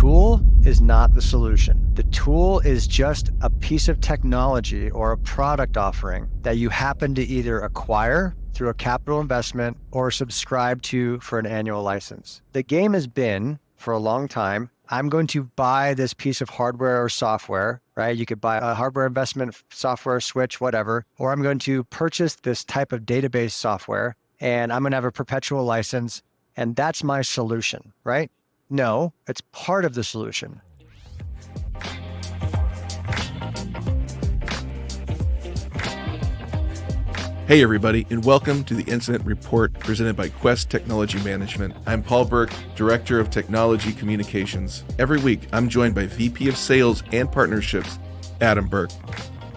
tool is not the solution. The tool is just a piece of technology or a product offering that you happen to either acquire through a capital investment or subscribe to for an annual license. The game has been, for a long time, I'm going to buy this piece of hardware or software, right? You could buy a hardware investment, software, switch, whatever, or I'm going to purchase this type of database software and I'm going to have a perpetual license, and that's my solution, right? No, it's part of the solution. Hey everybody, and welcome to the Incident Report presented by Quest Technology Management. I'm Paul Burke, Director of Technology Communications. Every week, I'm joined by VP of Sales and Partnerships, Adam Burke.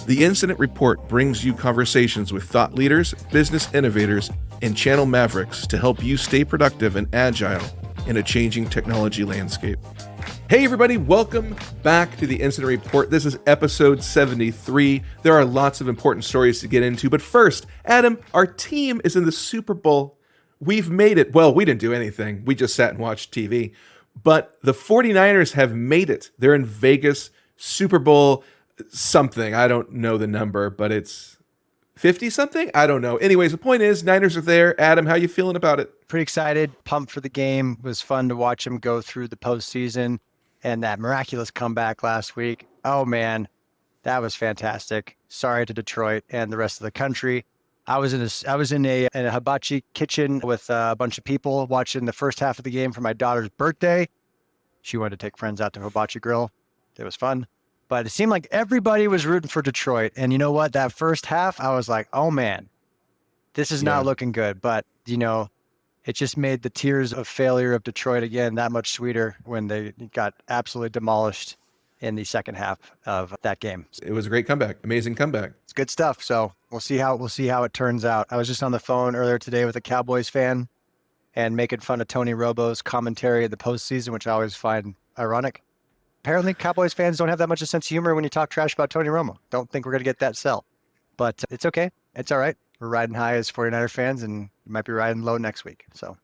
The Incident Report brings you conversations with thought leaders, business innovators, and channel mavericks to help you stay productive and agile in a changing technology landscape. Hey everybody, welcome back to the Incident Report. This is episode 73. There are lots of important stories to get into, but first, Adam, our team is in the Super Bowl. We've made it. Well, we didn't do anything. We just sat and watched TV. But the 49ers have made it. They're in Vegas, Super Bowl something. I don't know the number, but it's 50 something? I don't know. Anyways, the point is, Niners are there. Adam, how you feeling about it? Pretty excited, pumped for the game. It was fun to watch them go through the postseason and that miraculous comeback last week. Oh man, that was fantastic. Sorry to Detroit and the rest of the country. I was in a hibachi kitchen with a bunch of people watching the first half of the game for my daughter's birthday. She wanted to take friends out to Hibachi Grill. It was fun. But it seemed like everybody was rooting for Detroit. And you know what? That first half, I was like, oh man, this is not looking good. But, you know, it just made the tears of failure of Detroit again that much sweeter when they got absolutely demolished in the second half of that game. It was a great comeback. Amazing comeback. It's good stuff. So we'll see how it turns out. I was just on the phone earlier today with a Cowboys fan and making fun of Tony Romo's commentary of the postseason, which I always find ironic. Apparently, Cowboys fans don't have that much of a sense of humor when you talk trash about Tony Romo. Don't think we're going to get that sell. But it's okay. It's all right. We're riding high as 49er fans, and we might be riding low next week. So,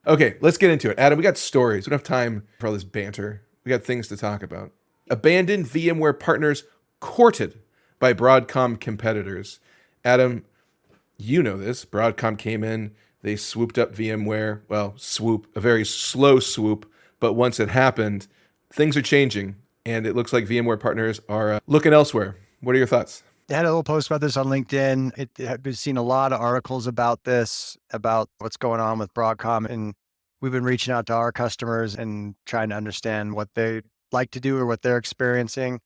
okay, let's get into it. Adam, we got stories. We don't have time for all this banter. We got things to talk about. Abandoned VMware partners courted by Broadcom competitors. Adam, you know this. Broadcom came in. They swooped up VMware. Well, a very slow swoop. But once it happened, things are changing, and it looks like VMware partners are looking elsewhere. What are your thoughts? I had a little post about this on LinkedIn. I've seen a lot of articles about this, about what's going on with Broadcom, and we've been reaching out to our customers and trying to understand what they like to do or what they're experiencing.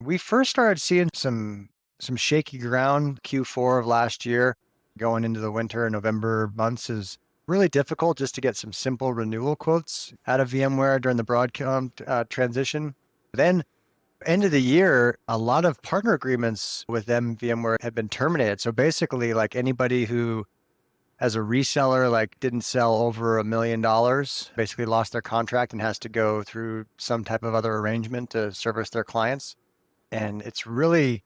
We first started seeing some shaky ground Q4 of last year, going into the winter and November months is really difficult just to get some simple renewal quotes out of VMware during the Broadcom transition. Then end of the year, a lot of partner agreements with them, VMware, had been terminated. So basically, like anybody who, as a reseller, like didn't sell over $1 million, basically lost their contract and has to go through some type of other arrangement to service their clients. And it's really,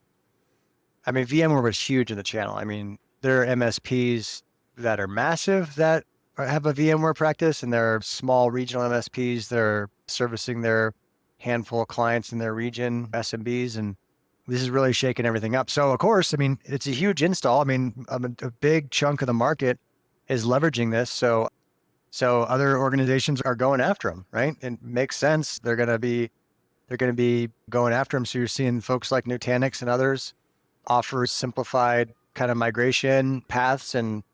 I mean, VMware was huge in the channel. I mean, there are MSPs that are massive that have a VMware practice, and there are small regional MSPs that are servicing their handful of clients in their region, SMBs, and this is really shaking everything up. So of course, I mean, it's a huge install. I mean, a big chunk of the market is leveraging this. So other organizations are going after them, right? It makes sense. They're going to be going after them. So you're seeing folks like Nutanix and others offer simplified kind of migration paths and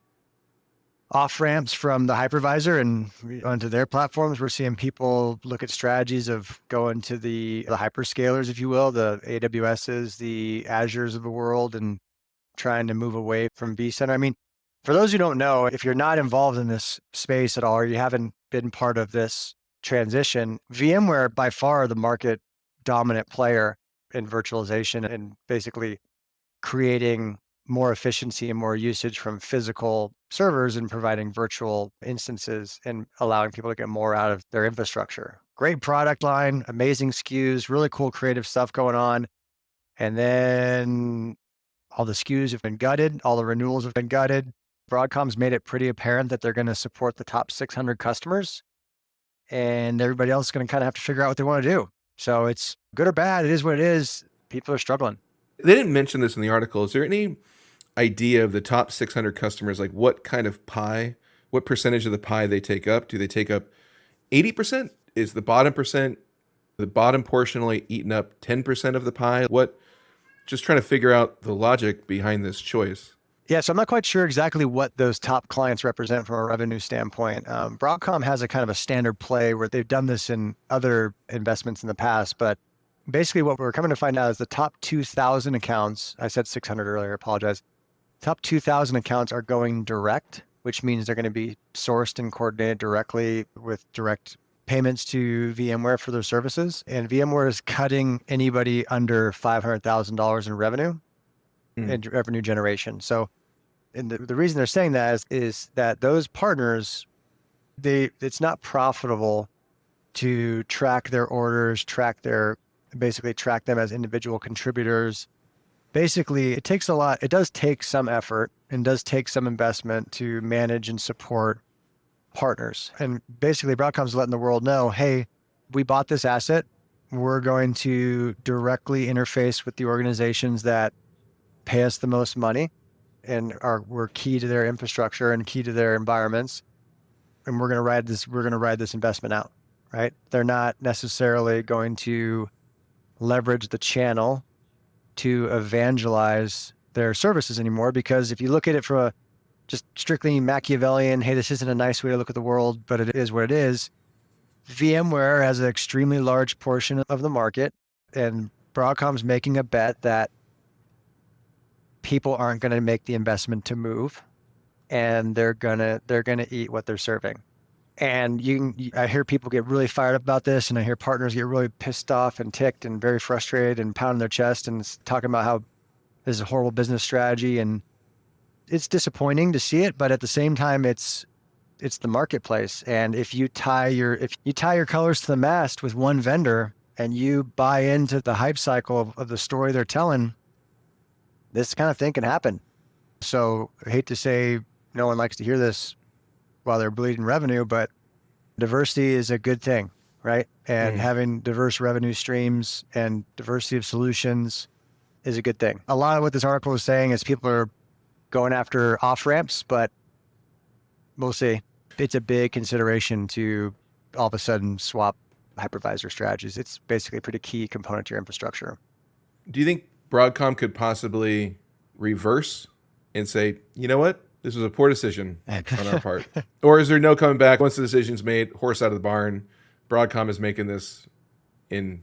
off-ramps from the hypervisor and onto their platforms. We're seeing people look at strategies of going to the hyperscalers, if you will, the AWSs, the Azures of the world, and trying to move away from vCenter. I mean, for those who don't know, if you're not involved in this space at all, or you haven't been part of this transition, VMware by far the market dominant player in virtualization and basically creating more efficiency and more usage from physical servers and providing virtual instances and allowing people to get more out of their infrastructure. Great product line, amazing SKUs, really cool creative stuff going on. And then all the SKUs have been gutted, all the renewals have been gutted. Broadcom's made it pretty apparent that they're going to support the top 600 customers. and everybody else is going to kind of have to figure out what they want to do. So it's good or bad. It is what it is. People are struggling. They didn't mention this in the article. Is there any idea of the top 600 customers, like what kind of pie, what percentage of the pie they take up? Do they take up 80%? Is the bottom portion only eaten up 10% of the pie? Just trying to figure out the logic behind this choice. Yeah, so I'm not quite sure exactly what those top clients represent from a revenue standpoint. Broadcom has a kind of a standard play where they've done this in other investments in the past, but basically what we're coming to find out is the top 2,000 accounts, I said 600 earlier, I apologize. Top 2,000 accounts are going direct, which means they're going to be sourced and coordinated directly with direct payments to VMware for their services. And VMware is cutting anybody under $500,000 in revenue and revenue generation. So, and the reason they're saying that is that those partners, it's not profitable to track their orders, basically track them as individual contributors. Basically, it takes a lot. It does take some effort and does take some investment to manage and support partners. And basically, Broadcom's letting the world know, hey, we bought this asset. We're going to directly interface with the organizations that pay us the most money and we're key to their infrastructure and key to their environments. And we're going to ride this investment out, right? They're not necessarily going to leverage the channel to evangelize their services anymore, because if you look at it from a just strictly Machiavellian, hey, this isn't a nice way to look at the world, but it is what it is. VMware has an extremely large portion of the market, and Broadcom's making a bet that people aren't going to make the investment to move, and they're gonna eat what they're serving. And I hear people get really fired up about this, and I hear partners get really pissed off and ticked and very frustrated and pounding their chest and talking about how this is a horrible business strategy. And it's disappointing to see it, but at the same time, it's the marketplace. And if you tie your colors to the mast with one vendor and you buy into the hype cycle of the story they're telling, this kind of thing can happen. So I hate to say no one likes to hear this while they're bleeding revenue, but diversity is a good thing, right? And having diverse revenue streams and diversity of solutions is a good thing. A lot of what this article is saying is people are going after off ramps, but we'll see. It's a big consideration to all of a sudden swap hypervisor strategies. It's basically a pretty key component to your infrastructure. Do you think Broadcom could possibly reverse and say, you know what, this was a poor decision on our part? Or is there no coming back? Once the decision's made, horse out of the barn, Broadcom is making this in...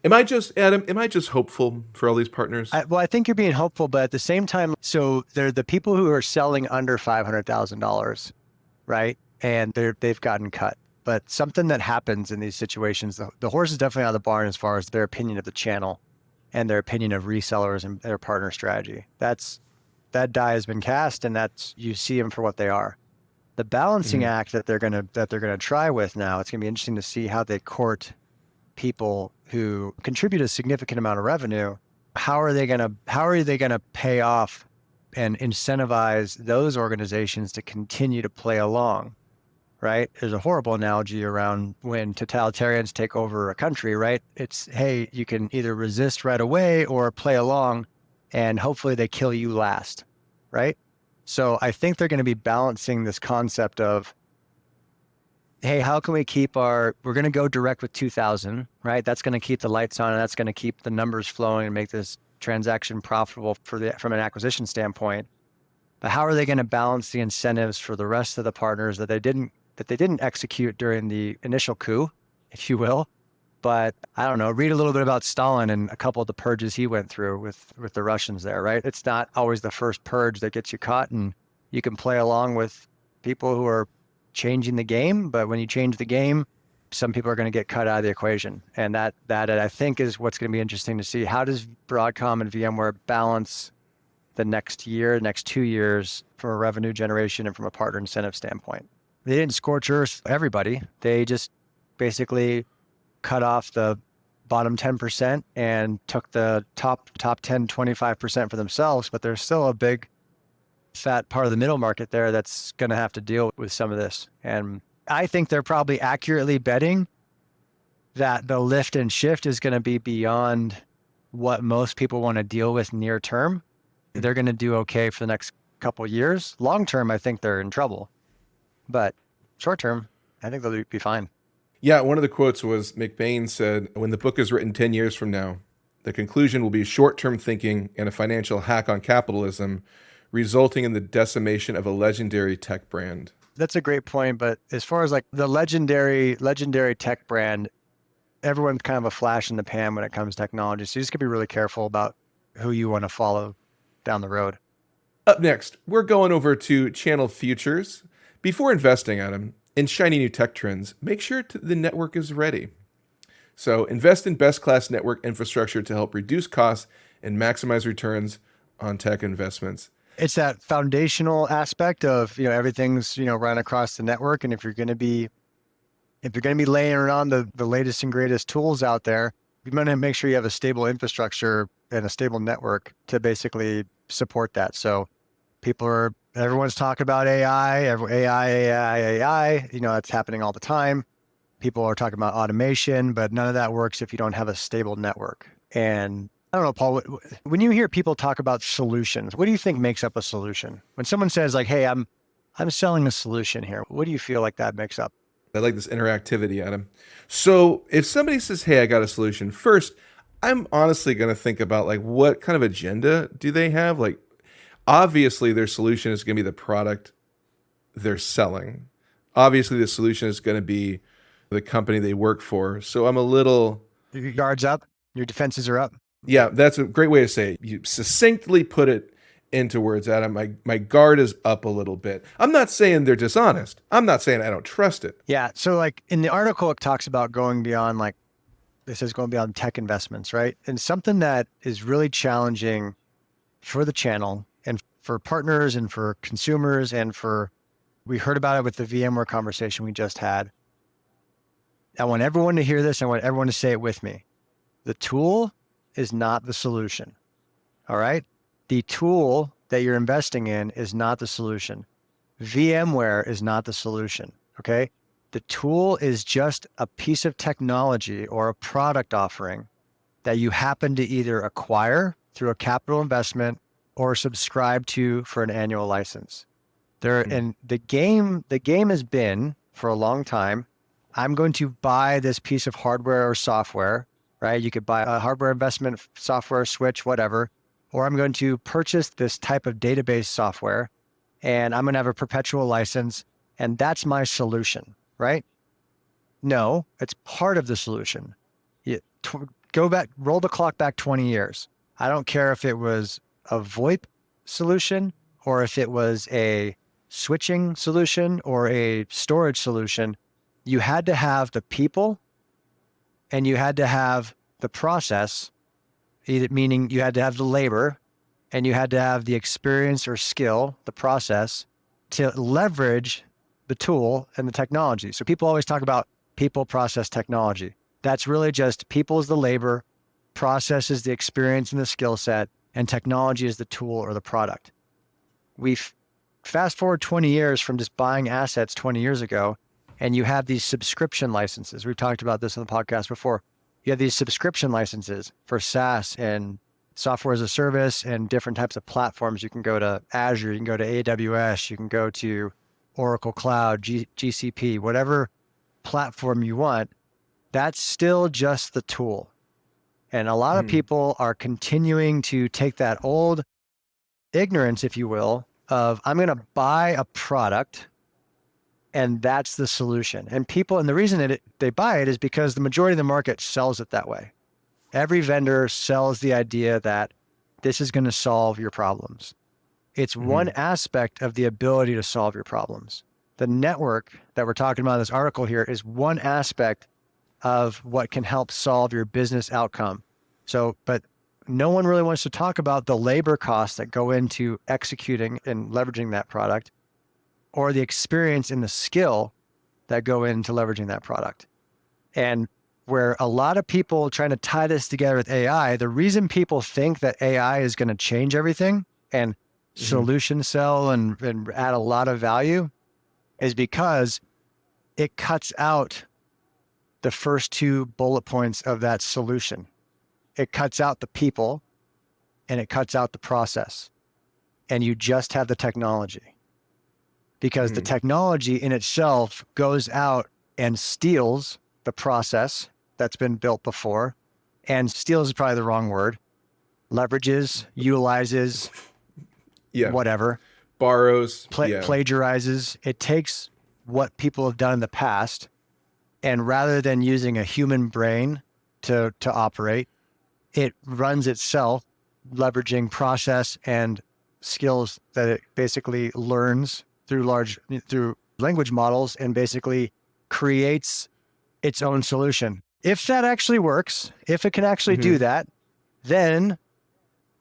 Am I just hopeful for all these partners? I think you're being hopeful, but at the same time, so they're the people who are selling under $500,000, right? And they've gotten cut. But something that happens in these situations, the horse is definitely out of the barn as far as their opinion of the channel and their opinion of resellers and their partner strategy. That die has been cast, and you see them for what they are. The balancing act that they're gonna try with now, it's gonna be interesting to see how they court people who contribute a significant amount of revenue. How are they gonna pay off and incentivize those organizations to continue to play along, right? There's a horrible analogy around when totalitarians take over a country, right? It's, hey, you can either resist right away or play along, and hopefully they kill you last, right? So I think they're going to be balancing this concept of, hey, how can we we're going to go direct with 2,000, right? That's going to keep the lights on, and that's going to keep the numbers flowing and make this transaction profitable from an acquisition standpoint. But how are they going to balance the incentives for the rest of the partners that they didn't execute during the initial coup, if you will? But I don't know, read a little bit about Stalin and a couple of the purges he went through with the Russians there, right? It's not always the first purge that gets you caught, and you can play along with people who are changing the game. But when you change the game, some people are going to get cut out of the equation. And that I think is what's going to be interesting to see. How does Broadcom and VMware balance the next 2 years from a revenue generation and from a partner incentive standpoint? They didn't scorch earth everybody. They just basically cut off the bottom 10% and took the top 10, 25% for themselves, but there's still a big fat part of the middle market there that's going to have to deal with some of this. And I think they're probably accurately betting that the lift and shift is going to be beyond what most people want to deal with near term. They're going to do okay for the next couple of years. Long term, I think they're in trouble, but short term, I think they'll be fine. Yeah, one of the quotes was McBain said, "When the book is written 10 years from now, the conclusion will be short-term thinking and a financial hack on capitalism, resulting in the decimation of a legendary tech brand." That's a great point. But as far as like the legendary tech brand, everyone's kind of a flash in the pan when it comes to technology. So you just gotta be really careful about who you want to follow down the road. Up next, we're going over to channel futures. Before investing, Adam, in shiny new tech trends, make sure the network is ready. So invest in best class network infrastructure to help reduce costs and maximize returns on tech investments. It's that foundational aspect of, everything's, run across the network. And if you're going to be layering on the latest and greatest tools out there, you want to make sure you have a stable infrastructure and a stable network to basically support that. So everyone's talking about AI, that's happening all the time. People are talking about automation, but none of that works if you don't have a stable network. And I don't know, Paul, when you hear people talk about solutions, what do you think makes up a solution? When someone says like, hey, I'm selling a solution here, what do you feel like that makes up? I like this interactivity, Adam. So if somebody says, "Hey, I got a solution," first, I'm honestly going to think about like what kind of agenda do they have? Like, obviously, their solution is going to be the product they're selling. Obviously, the solution is going to be the company they work for. So I'm a little, Your guards up, your defenses are up. yeah, that's a great way to say it. You succinctly put it into words, Adam. My guard is up a little bit. I'm not saying they're dishonest. I'm not saying I don't trust it. Yeah. So like in the article, it talks about going beyond it says going beyond tech investments, right? And something that is really challenging for the channel and for partners and for consumers we heard about it with the VMware conversation we just had. I want everyone to hear this. I want everyone to say it with me. The tool is not the solution. All right. The tool that you're investing in is not the solution. VMware is not the solution. Okay. The tool is just a piece of technology or a product offering that you happen to either acquire through a capital investment or subscribe to for an annual license. And the game has been for a long time, I'm going to buy this piece of hardware or software, right? You could buy a hardware investment, software, switch, whatever, or I'm going to purchase this type of database software and I'm going to have a perpetual license and that's my solution, right? No, it's part of the solution. Go back, roll the clock back 20 years. I don't care if it was a VoIP solution or if it was a switching solution or a storage solution. You had to have the people and you had to have the process, meaning you had to have the labor and you had to have the experience or skill, the process, to leverage the tool and the technology. So people always talk about people, process, technology. That's really just people is the labor, process is the experience and the skill set, and technology is the tool or the product. We've fast forward 20 years from just buying assets 20 years ago, and you have these subscription licenses. We've talked about this on the podcast before. You have these subscription licenses for SaaS and software as a service and different types of platforms. You can go to Azure, you can go to AWS, you can go to Oracle Cloud, GCP, whatever platform you want. That's still just the tool. And a lot of people are continuing to take that old ignorance, if you will, of I'm going to buy a product and that's the solution. And the reason that they buy it is because the majority of the market sells it that way. Every vendor sells the idea that this is going to solve your problems. It's one aspect of the ability to solve your problems. The network that we're talking about in this article here is one aspect of what can help solve your business outcome. So, but no one really wants to talk about the labor costs that go into executing and leveraging that product, or the experience and the skill that go into leveraging that product. And where a lot of people trying to tie this together with AI, the reason people think that AI is going to change everything and solution sell and add a lot of value is because it cuts out the first two bullet points of that solution. It cuts out the people and it cuts out the process. And you just have the technology. Because the technology in itself goes out and steals the process that's been built before. And steals is probably the wrong word. Leverages, utilizes, Yeah. whatever. Borrows. Plagiarizes. It takes what people have done in the past, and rather than using a human brain to operate, it runs itself, leveraging process and skills that it basically learns through language models, and basically creates its own solution. If that actually works, if it can actually do that, then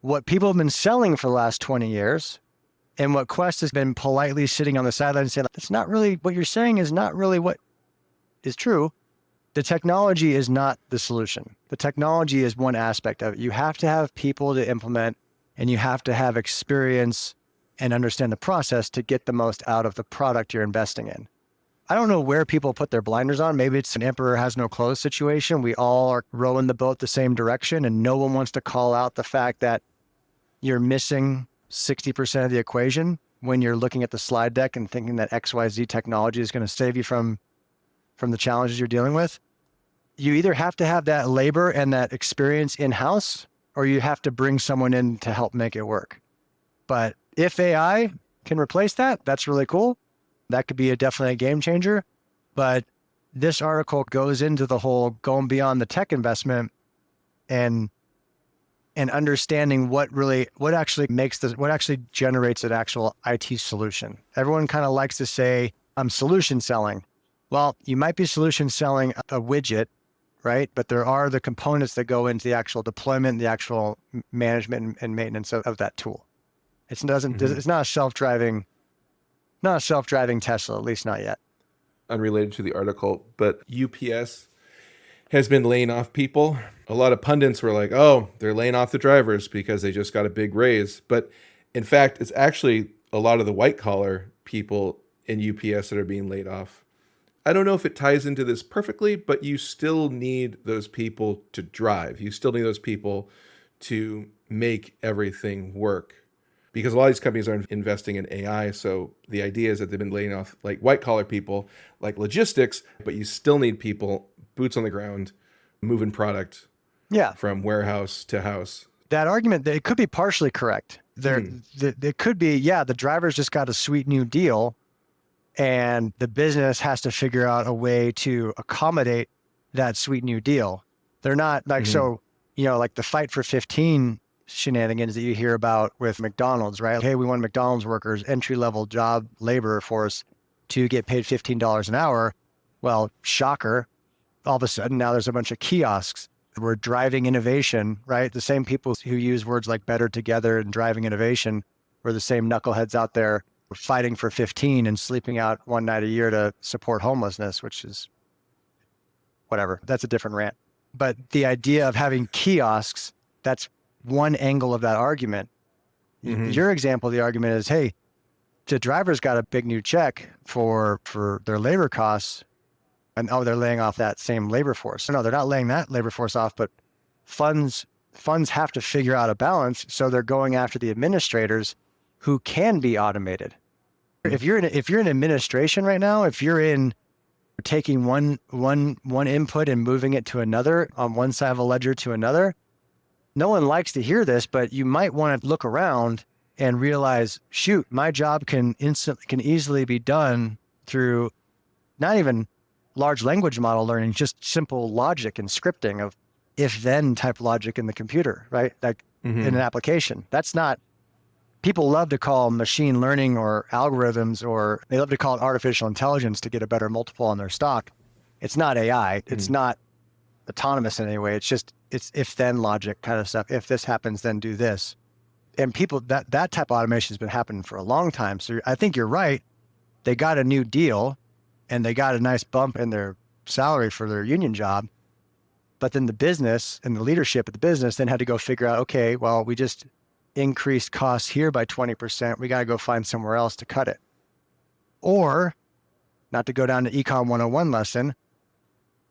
what people have been selling for the last 20 years and what Quest has been politely sitting on the sidelines saying, that's not really what you're saying, is not really what is true. The technology is not the solution. The technology is one aspect of it. You have to have people to implement, and you have to have experience and understand the process to get the most out of the product you're investing in. I don't know where people put their blinders on. Maybe it's an emperor has no clothes situation. We all are rowing the boat the same direction, and no one wants to call out the fact that you're missing 60% of the equation when you're looking at the slide deck and thinking that XYZ technology is going to save you from the challenges you're dealing with. You either have to have that labor and that experience in-house, or you have to bring someone in to help make it work. But if AI can replace that, that's really cool. That could be definitely a game changer. But this article goes into the whole going beyond the tech investment and understanding what actually generates an actual IT solution. Everyone kind of likes to say, I'm solution selling. Well, you might be solution selling a widget, right? But there are the components that go into the actual deployment, the actual management and maintenance of that tool. It's not a self-driving Tesla, at least not yet. Unrelated to the article, but UPS has been laying off people. A lot of pundits were like, oh, they're laying off the drivers because they just got a big raise. But in fact, it's actually a lot of the white collar people in UPS that are being laid off. I don't know if it ties into this perfectly, but you still need those people to drive. You still need those people to make everything work. Because a lot of these companies are investing in AI. So the idea is that they've been laying off like white collar people, like logistics, but you still need people, boots on the ground, moving product from warehouse to house. That argument, it could be partially correct. It could be, the drivers just got a sweet new deal, and the business has to figure out a way to accommodate that sweet new deal. They're not like, like the fight for 15 shenanigans that you hear about with McDonald's, right? Hey, we want McDonald's workers, entry-level job labor force to get paid $15 an hour. Well, shocker. All of a sudden now there's a bunch of kiosks. We're driving innovation, right? The same people who use words like better together and driving innovation were the same knuckleheads out there fighting for 15 and sleeping out one night a year to support homelessness, which is whatever. That's a different rant. But the idea of having kiosks, that's one angle of that argument. Your example of the argument is, hey, the driver's got a big new check for their labor costs, and they're laying off that same labor force. No, they're not laying that labor force off, but funds have to figure out a balance, so they're going after the administrators who can be automated. If you're in administration right now, if you're in taking one input and moving it to another on one side of a ledger to another, no one likes to hear this, but you might want to look around and realize, shoot, my job can easily be done through not even large language model learning, just simple logic and scripting of if-then type logic in the computer, right? Like in an application. That's not, people love to call machine learning or algorithms, or they love to call it artificial intelligence to get a better multiple on their stock. It's not AI. It's not autonomous in any way. It's just, it's if-then logic kind of stuff. If this happens, then do this. And people, that type of automation has been happening for a long time. So I think you're right. They got a new deal and they got a nice bump in their salary for their union job. But then the business and the leadership of the business then had to go figure out, okay, well, we just increased costs here by 20%. We got to go find somewhere else to cut it. Or not to go down to Econ 101 lesson.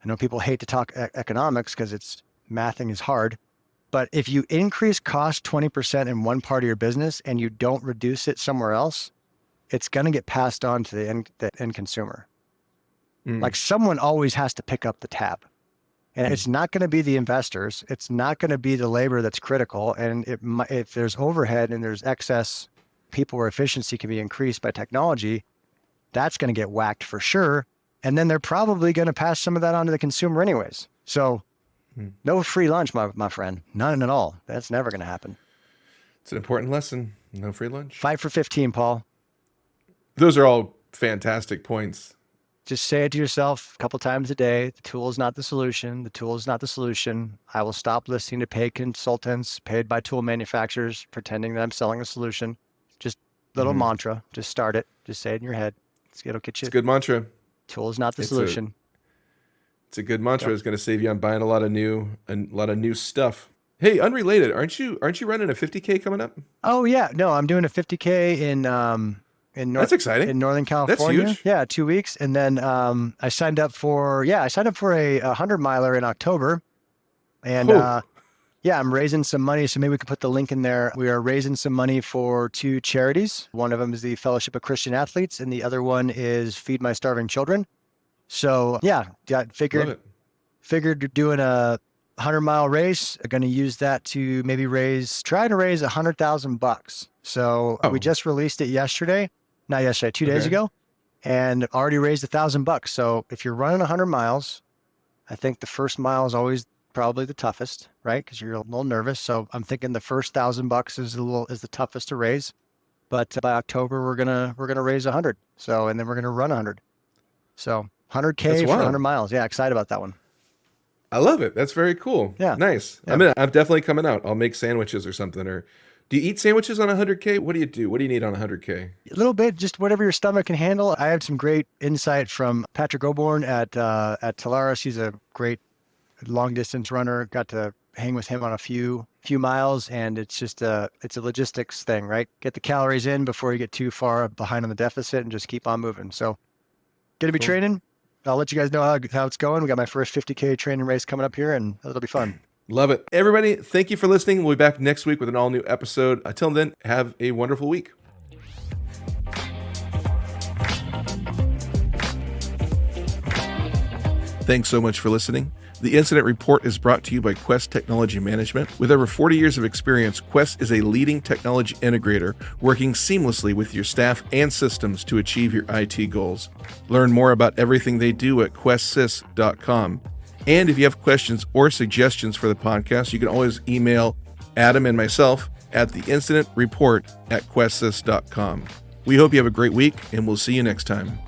I know people hate to talk economics because mathing is hard. But if you increase cost 20% in one part of your business and you don't reduce it somewhere else, it's going to get passed on to the end consumer. Like someone always has to pick up the tab. And it's not going to be the investors. It's not going to be the labor that's critical. And if there's overhead and there's excess people where efficiency can be increased by technology, that's going to get whacked for sure. And then they're probably going to pass some of that on to the consumer anyways. So no free lunch, my friend. None at all. That's never going to happen. It's an important lesson. No free lunch. 5 for 15, Paul. Those are all fantastic points. Just say it to yourself a couple times a day. The tool is not the solution. The tool is not the solution. I will stop listening to paid consultants paid by tool manufacturers pretending that I'm selling a solution. Just little mantra. Just start it. Just say it in your head. It'll get you. It's a good mantra. Tool is not the solution. It's a good mantra. It's going to save you on buying a lot of new stuff. Hey, unrelated, aren't you running a 50K coming up? Oh yeah, no, I'm doing a 50K in That's exciting. In Northern California. That's huge. Yeah, 2 weeks, and then I signed up for a 100-miler in October, and I'm raising some money. So maybe we could put the link in there. We are raising some money for 2 charities. One of them is the Fellowship of Christian Athletes, and the other one is Feed My Starving Children. So figured doing a 100-mile race. I'm going to use that to maybe try to raise $100,000. So we just released it yesterday, 2 days ago, and already raised $1,000. So if you're running 100 miles, I think the first mile is always probably the toughest, right? Because you're a little nervous. So I'm thinking the first $1,000 is the toughest to raise. But by October, we're gonna raise 100. So and then we're gonna run 100. So 100K for 100 miles. Yeah, excited about that one. I love it. That's very cool. Yeah. Nice. Yeah. I'm definitely coming out. I'll make sandwiches or something. Or do you eat sandwiches on 100K? What do you do? What do you need on 100K? A little bit, just whatever your stomach can handle. I had some great insight from Patrick Oborn at Talaris. He's a great long distance runner. Got to hang with him on a few miles, and it's just it's a logistics thing, right? Get the calories in before you get too far behind on the deficit, and just keep on moving. So, gonna be training. I'll let you guys know how it's going. We got my first 50K training race coming up here, and it'll be fun. Love it. Everybody, thank you for listening. We'll be back next week with an all-new episode. Until then, have a wonderful week. Thanks so much for listening. The Incident Report is brought to you by Quest Technology Management. With over 40 years of experience, Quest is a leading technology integrator working seamlessly with your staff and systems to achieve your IT goals. Learn more about everything they do at questsys.com. And if you have questions or suggestions for the podcast, you can always email Adam and myself at theincidentreport@questsys.com. We hope you have a great week, and we'll see you next time.